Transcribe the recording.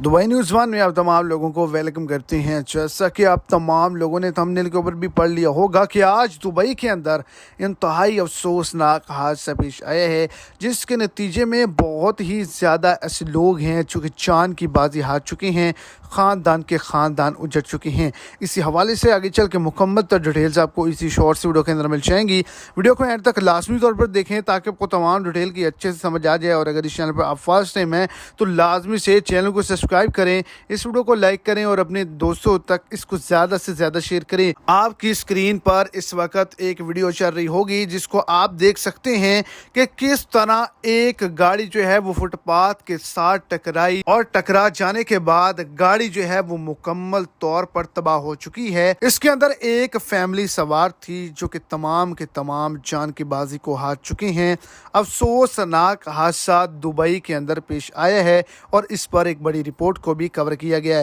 Dubai news one में आप तमाम लोगों को वेलकम करते हैं। जैसा कि आप तमाम लोगों ने थंबनेल के ऊपर भी पढ़ लिया होगा कि आज दुबई के अंदर इंतहाई अफसोसनाक हादसा पेश आया है, जिसके नतीजे में बहुत ही ज़्यादा ऐसे लोग हैं जो चांद की बाजी हार चुके हैं, ख़ानदान के ख़ानदान उजड़ चुके हैं। इसी हवाले से आगे चल के मुकम्मल तर डिटेल्स आपको इसी शॉर्ट से वीडियो के अंदर मिल जाएंगी। वीडियो को एंड तक लाजमी तौर पर देखें ताकि आपको तमाम डिटेल की अच्छे से समझ आ जाए। और अगर इस चैनल पर आप फर्स्ट टाइम हैं तो लाजमी से चैनल को सब्सक्राइब करें, इस वीडियो को लाइक करें और अपने दोस्तों तक इसको ज़्यादा से ज़्यादा शेयर करें। आपकी स्क्रीन पर इस वक्त एक वीडियो चल रही होगी जिसको आप देख सकते हैं कि किस तरह एक गाड़ी जो है वो फुटपाथ के साथ टकराई और टकरा जाने के बाद गाड़ी जो है वो मुकम्मल तौर पर तबाह हो चुकी है। इसके अंदर एक फैमिली सवार थी जो कि तमाम के तमाम जान की बाजी को हार चुके हैं। अफसोसनाक हादसा दुबई के अंदर पेश आया है और इस पर एक बड़ी रिपोर्ट को भी कवर किया गया है।